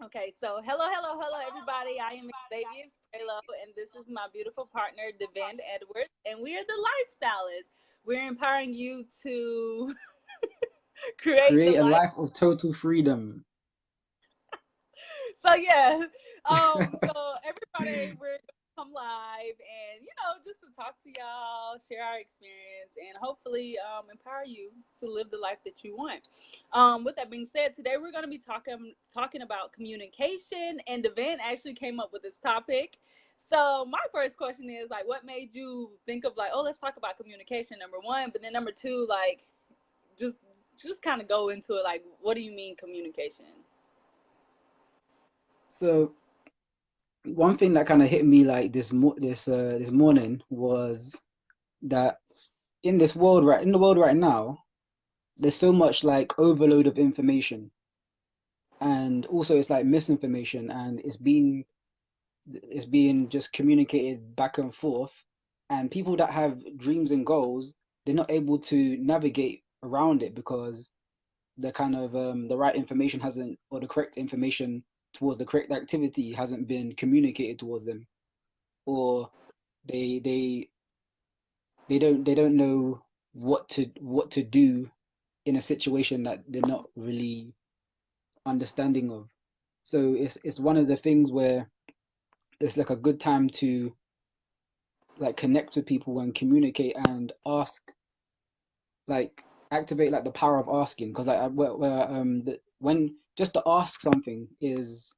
Okay, so hello, everybody. I am Xavier Prelo, and this is my beautiful partner, Devin Edwards, and we are the Lifestylists. We're empowering you to create the Create a life. life of total freedom. So yeah, so everybody, we're gonna come live and just to talk to y'all, share our experience, and hopefully empower you to live the life that you want. With that being said, today we're gonna be talking about communication, and Devin actually came up with this topic. So my first question is like, what made you think of like, oh, let's talk about communication? Number one, but then number two, like, just just kind of go into it. Like, what do you mean communication? So one thing that kind of hit me like this morning was that in the world right now, there's so much like overload of information, and also it's like misinformation, and it's being just communicated back and forth, and people that have dreams and goals, they're not able to navigate around it because the right information hasn't, or the correct information towards the correct activity hasn't been communicated towards them, or they they they don't know what to do in a situation that they're not really understanding of. So it's one of the things where it's like a good time to like connect with people and communicate and ask, like activate like the power of asking, because like when just to ask something is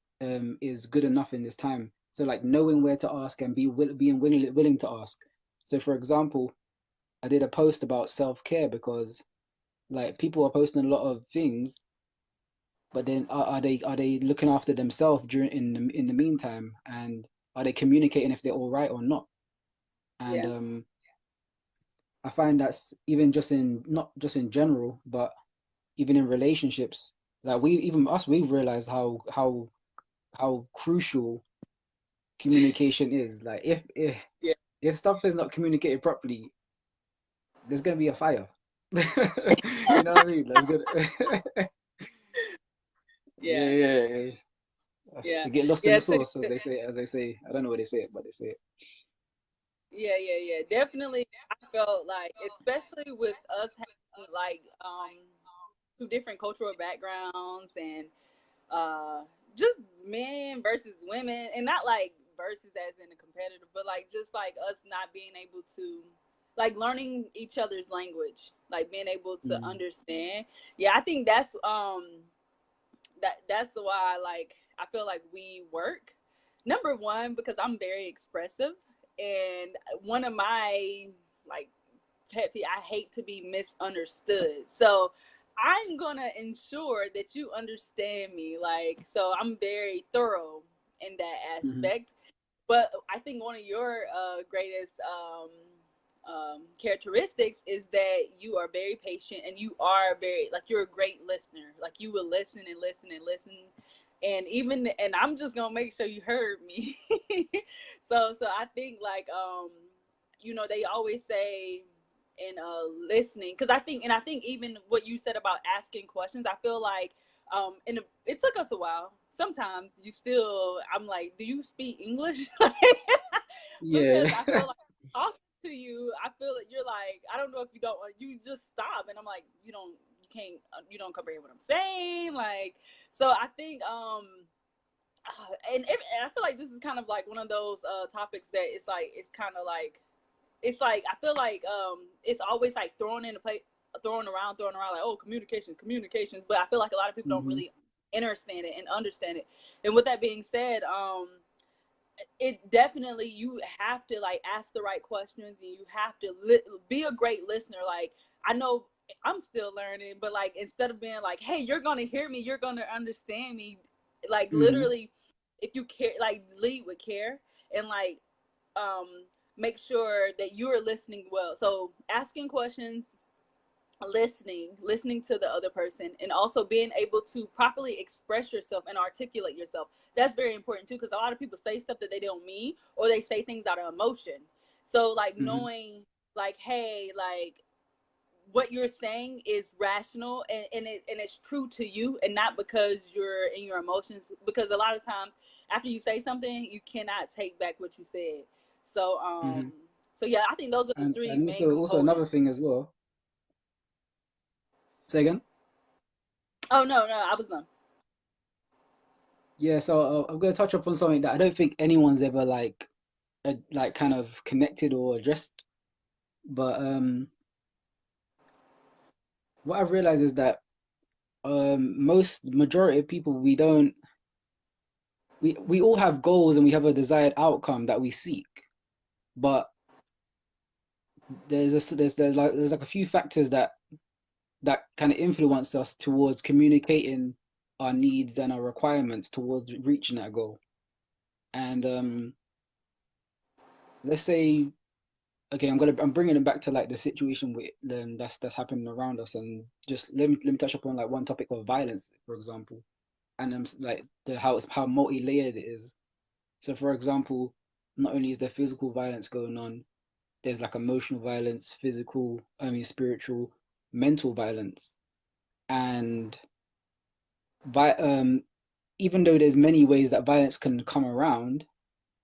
good enough in this time. So like knowing where to ask and being willing to ask. So for example, I did a post about self-care because like people are posting a lot of things, but then are they looking after themselves during in the meantime, and are they communicating if they're all right or not? And Yeah. I find that's even just in, not just in general, but even in relationships, like we've realized how crucial communication is. Like Yeah. if stuff is not communicated properly, there's gonna be a fire. You know what I mean? That's good. Yeah, Yeah. yeah, yeah. Yeah. You get lost in Yeah. the sauce, as they say. As they say, I don't know what they say it, but they say it. Yeah. Definitely. I felt like, especially with us having like two different cultural backgrounds and uh just men versus women, and not like versus as in a competitive, but like just like us not being able to like learning each other's language, like being able to Mm, understand. Yeah, I think that's why like I feel like we work. Number one, because I'm very expressive, and one of my like I hate to be misunderstood. So I'm gonna ensure that you understand me. Like, so I'm very thorough in that hmm. aspect. But I think one of your greatest characteristics is that you are very patient, and you are very like, you're a great listener. Like, you will listen and listen and listen, and even and I'm just gonna make sure you heard me. So I think like they always say in listening, because I think even what you said about asking questions, I feel like it took us a while. Sometimes you still, I'm like, do you speak English? Yeah. Because I feel like talking to you, I feel that you're like, I don't know if you don't, you just stop, and I'm like, you can't, you don't comprehend what I'm saying, like. So I think and I feel like this is kind of like one of those topics that it's kind of like, it's like I feel like it's always like thrown around like, oh, communications, but I feel like a lot of people don't Hmm. really understand it and understand it. And with that being said, it definitely, you have to like ask the right questions, and you have to be a great listener. Like, I know I'm still learning, but like, instead of being like, hey, you're gonna hear me, you're gonna understand me, like Hmm. literally, if you care, like lead with care, and like um make sure that you're listening well. So asking questions, listening to the other person, and also being able to properly express yourself and articulate yourself. That's very important too, because a lot of people say stuff that they don't mean, or they say things out of emotion. So like Hmm. knowing, like, hey, like, what you're saying is rational, and it's true to you, and not because you're in your emotions, because a lot of times after you say something you cannot take back what you said. So Hmm. so yeah, I think those are the three And main also another components. thing as well. Say again. Oh no, no, I was done. Yeah, so I'm going to touch upon something that I don't think anyone's ever like kind of connected or addressed. But what I've realized is that most majority of people we all have goals and we have a desired outcome that we seek, but there's like a few factors that kind of influence us towards communicating our needs and our requirements towards reaching that goal. And let's say, okay, I'm bringing it back to like the situation with that's happening around us, and just let me touch upon like one topic of violence, for example, and like the how multi-layered it is. So, for example, not only is there physical violence going on, there's like emotional violence, physical, I mean, spiritual, mental violence, and vi- um, even though there's many ways that violence can come around,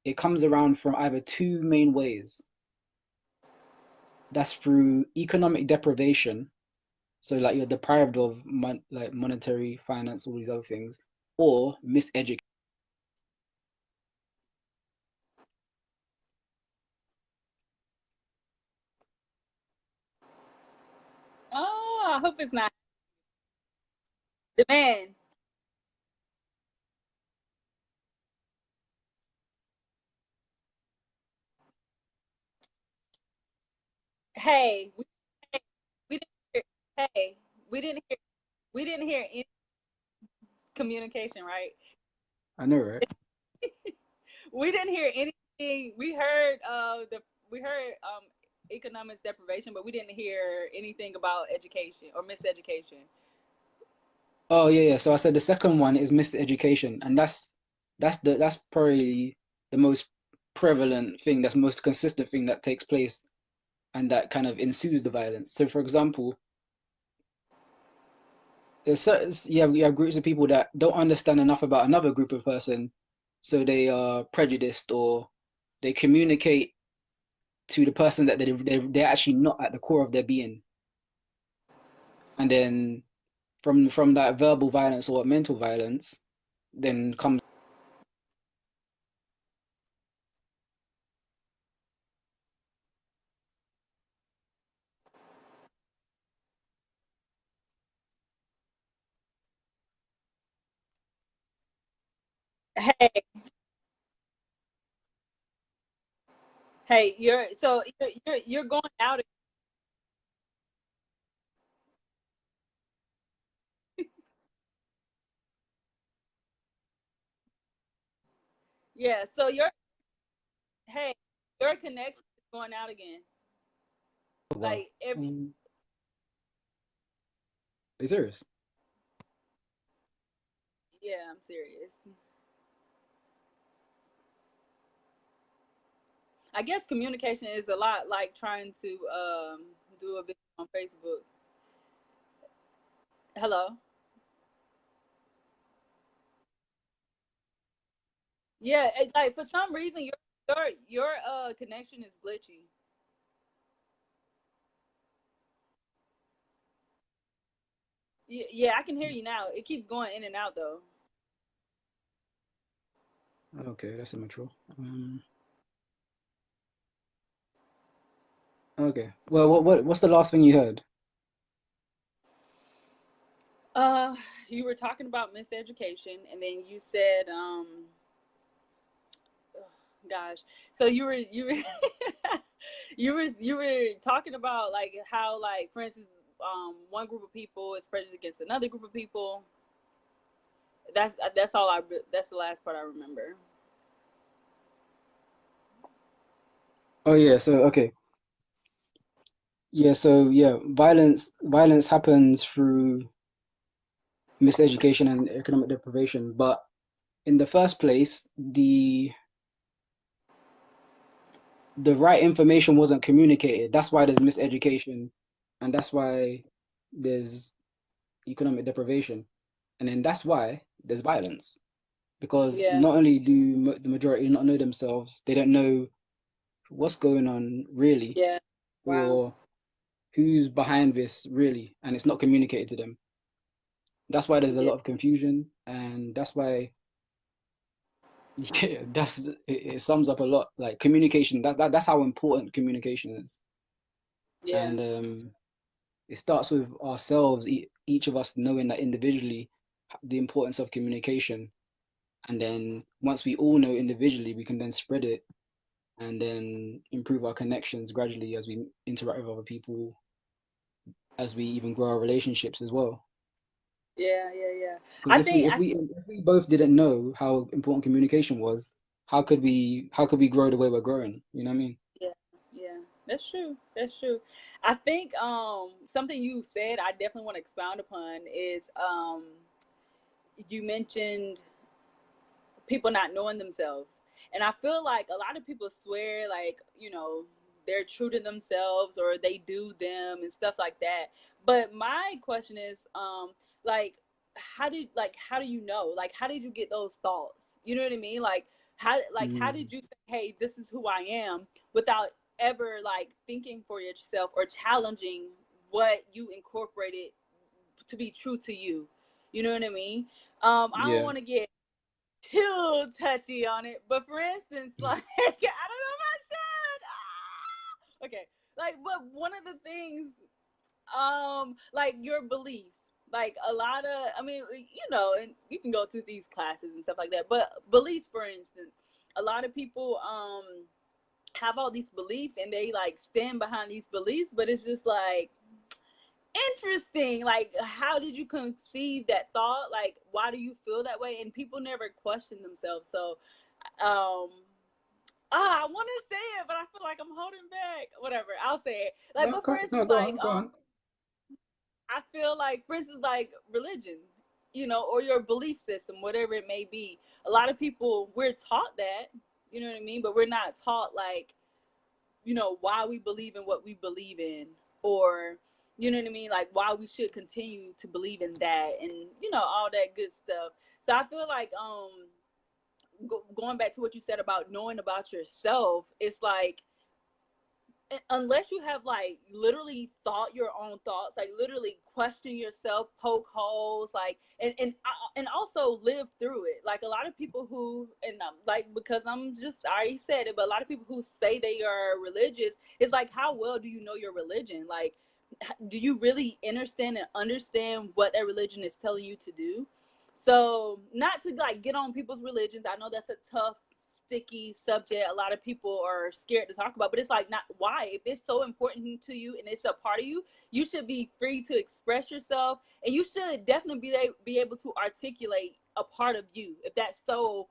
it comes around from either two main ways. That's through economic deprivation, so like you're deprived of like monetary, finance, all these other things, or miseducation. Oh, I hope it's not the man. Hey, hey, we didn't hear, hey, we didn't hear, we didn't hear any communication, right? I know, right? We didn't hear anything. We heard economics deprivation, but we didn't hear anything about education or miseducation. Oh yeah, yeah. So I said the second one is miseducation, and that's probably the most prevalent thing, that's most consistent thing that takes place and that kind of ensues the violence. So for example, there's certain you have groups of people that don't understand enough about another group of person, so they are prejudiced or they communicate to the person that they're actually not at the core of their being, and then from that verbal violence or mental violence, then comes Hey, hey, you're going out. Yeah, so hey, your connection is going out again. wow. Like every Are you serious? Yeah, I'm serious. I guess communication is a lot like trying to do a video on Facebook. Hello. Yeah, it's like for some reason your connection is glitchy. Yeah, I can hear you now. It keeps going in and out though. Okay, that's immature. Okay. Well, what's the last thing you heard? Uh, you were talking about miseducation, and then you said, gosh, so you were talking about like how, like, for instance, one group of people is prejudiced against another group of people. That's all I. That's the last part I remember. Oh yeah, so okay. Yeah, so yeah, violence happens through miseducation and economic deprivation, but in the first place, the right information wasn't communicated. That's why there's miseducation and that's why there's economic deprivation, and then that's why there's violence, because Yeah. not only do the majority not know themselves, they don't know what's going on really, Yeah. Wow. or who's behind this really, and it's not communicated to them. That's why there's a Yeah. lot of confusion, and that's why yeah, it sums up a lot. Like communication, that's how important communication is, Yeah. and it starts with ourselves, each of us knowing that individually the importance of communication, and then once we all know individually, we can then spread it and then improve our connections gradually as we interact with other people, as we even grow our relationships as well. Yeah. Yeah. Yeah. Because I if we think if I we if we both didn't know how important communication was, how could we grow the way we're growing? You know what I mean? Yeah, yeah, that's true. That's true. I think something you said I definitely want to expound upon is you mentioned people not knowing themselves. And I feel like a lot of people swear like, they're true to themselves or they do them and stuff like that. But my question is, like, how do you know? Like, how did you get those thoughts? You know what I mean? How Mm, did you say, hey, this is who I am, without ever like thinking for yourself or challenging what you incorporated to be true to you? You know what I mean? I don't yeah. want to get too touchy on it. But for instance, like I don't know if I should. Okay. Like, but one of the things, like your beliefs, like a lot of, I mean, and you can go to these classes and stuff like that. But beliefs, for instance, a lot of people have all these beliefs and they like stand behind these beliefs, but it's just like interesting. Like, how did you conceive that thought? Like, why do you feel that way? And people never question themselves. So um I want to say it, but I feel like I'm holding back. Whatever, I'll say it. Like, No, but for no, instance, go like on, go on. I feel like, for instance, like religion, or your belief system, whatever it may be. A lot of people, we're taught that, you know what I mean, but we're not taught like, why we believe in what we believe in, or you know what I mean, like why we should continue to believe in that, and all that good stuff. So I feel like going back to what you said about knowing about yourself, it's like unless you have like literally thought your own thoughts, like literally question yourself, poke holes, like and also live through it. Like a lot of people who, and like, because I already said it, but a lot of people who say they are religious, it's like, how well do you know your religion? Like, do you really understand what that religion is telling you to do? So, not to like get on people's religions, I know that's a tough, sticky subject a lot of people are scared to talk about, but it's like, not why. If it's so important to you and it's a part of you, you should be free to express yourself, and you should definitely be able to articulate a part of you. If that's so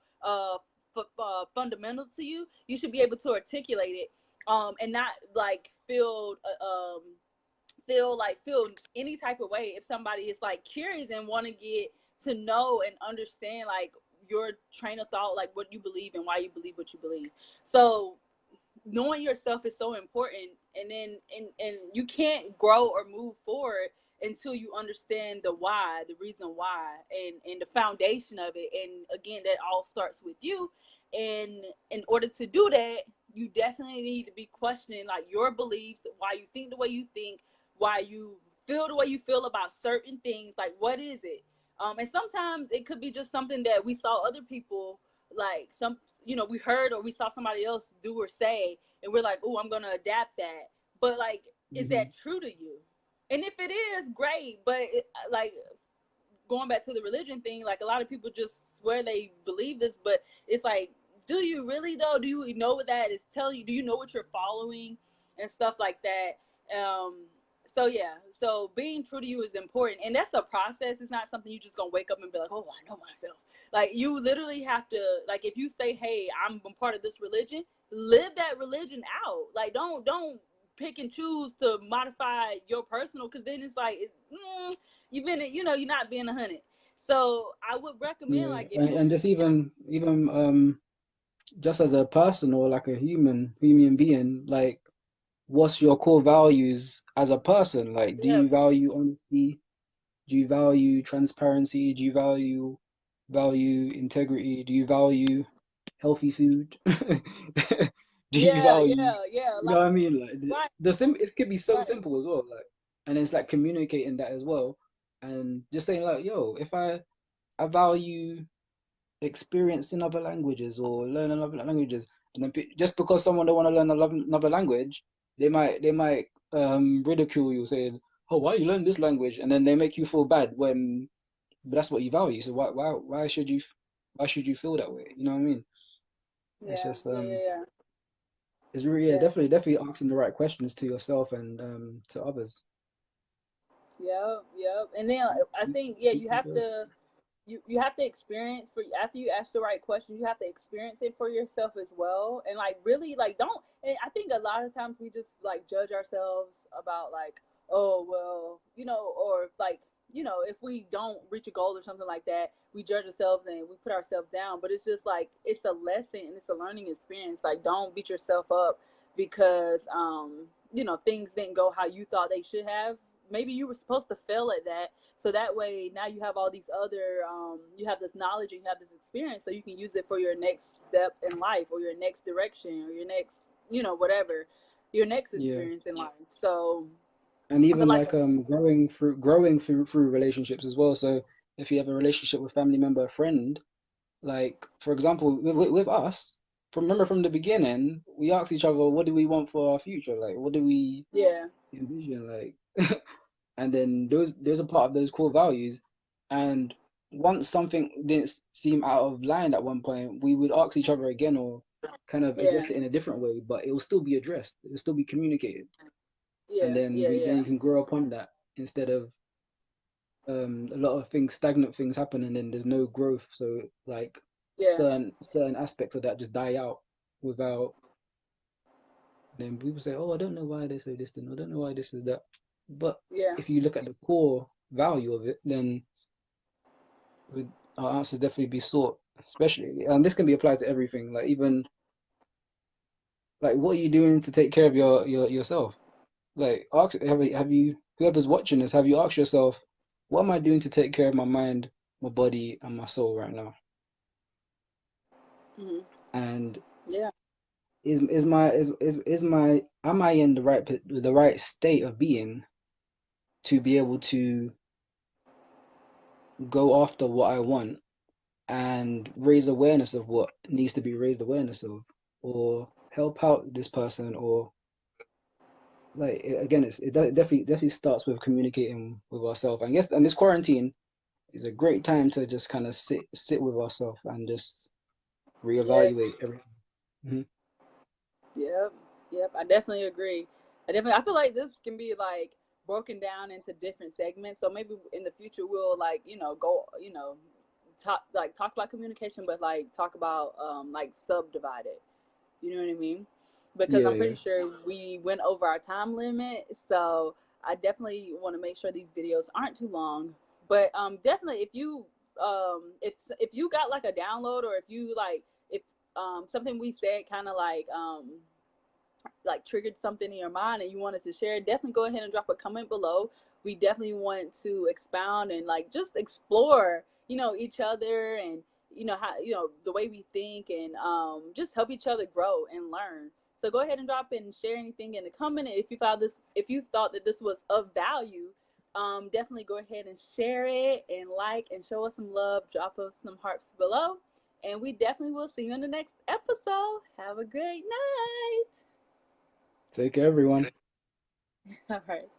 fundamental to you, you should be able to articulate it, and not like feel any type of way if somebody is like curious and want to get to know and understand like your train of thought, like what you believe and why you believe what you believe. So knowing yourself is so important, and then and you can't grow or move forward until you understand the reason why, and the foundation of it. And again, that all starts with you. And in order to do that, you definitely need to be questioning like your beliefs, why you think the way you think, why you feel the way you feel about certain things. Like, what is it? And sometimes it could be just something that we saw other people, like we heard or we saw somebody else do or say, and we're like, oh, I'm gonna adapt that. But like, is Hmm. that true to you? And if it is, great. But like, going back to the religion thing, like a lot of people just swear they believe this, but it's like, do you really though? Do you know what that is telling you? Do you know what you're following and stuff like that? So yeah, so being true to you is important, and that's a process. It's not something you just gonna wake up and be like, oh, I know myself. Like, you literally have to, like, if you say, hey, I'm a part of this religion, live that religion out. Like, don't pick and choose to modify your personal, because then it's like, you've been, you're not being 100. So I would recommend, Yeah, like, if you, and just even just as a person or like a human being, like what's your core values as a person? Like, do Yeah, you value honesty? Do you value transparency? Do you value integrity? Do you value healthy food? Do you yeah, value, yeah, yeah. you know Like, what I mean? Like right, it could be so right. simple as well. Like, and it's like communicating that as well, and just saying like, yo, if I value experience in other languages or learning other languages, and then just because someone don't want to learn another language, they might ridicule you saying, "Oh, why you learn this language?" And then they make you feel bad when that's what you value. So why should you feel that way? You know what I mean? It's Yeah, just yeah, yeah, yeah, it's really, yeah, yeah. definitely asking the right questions to yourself and to others. Yep, yep. And then I Keep think, yeah, keep you them have first. to you have to experience for after you ask the right questions, you have to experience it for yourself as well. And like really like don't, and I think a lot of times we just like judge ourselves about like, oh well, or like, if we don't reach a goal or something like that, we judge ourselves and we put ourselves down. But it's just like it's a lesson and it's a learning experience. Like don't beat yourself up because things didn't go how you thought they should have. Maybe you were supposed to fail at that, so that way now you have all these other you have this knowledge and you have this experience, so you can use it for your next step in life or your next direction or your next, whatever, your next Yeah, experience in life. So and I feel even like, like growing through relationships as well. So if you have a relationship with family member, a friend, like for example, with us, remember from the beginning, we asked each other, what do we want for our future? Like, what do we yeah, envision? Like, and then there's a part of those core values, and once something didn't seem out of line at one point, we would ask each other again or kind of yeah, address it in a different way, but it will still be addressed. It will still be communicated, and yeah, then yeah, then yeah, you can grow upon that instead of a lot of things, stagnant things happen, and then there's no growth. So like yeah, certain aspects of that just die out without. Then people say, "Oh, I don't know why they're so distant. I don't know why this is that." But yeah, if you look at the core value of it, then would our answers definitely be sought, especially, and this can be applied to everything. Like even like what are you doing to take care of yourself? Like ask have you whoever's watching this, have you asked yourself, what am I doing to take care of my mind, my body, and my soul right now? hmm, And yeah, is my am I in the right state of being to be able to go after what I want and raise awareness of what needs to be raised awareness of, or help out this person, or like again, definitely starts with communicating with ourselves. I guess, and this quarantine is a great time to just kind of sit with ourselves and just yes, reevaluate everything. Hmm. yep, yep. I definitely agree. I feel like this can be like broken down into different segments. So maybe in the future we'll like, go, talk about communication, but like talk about like subdivide it. You know what I mean? Because Yeah, I'm yeah, pretty sure we went over our time limit. So I definitely want to make sure these videos aren't too long. But definitely if you got like a download, or if you like if something we said kind of like triggered something in your mind and you wanted to share, definitely go ahead and drop a comment below. We definitely want to expound and like just explore, each other, and how, the way we think, and just help each other grow and learn. So go ahead and drop and share anything in the comment. If you thought that this was of value, definitely go ahead and share it and like and show us some love. Drop us some hearts below, and we definitely will see you in the next episode. Have a great night. take care, everyone. All right.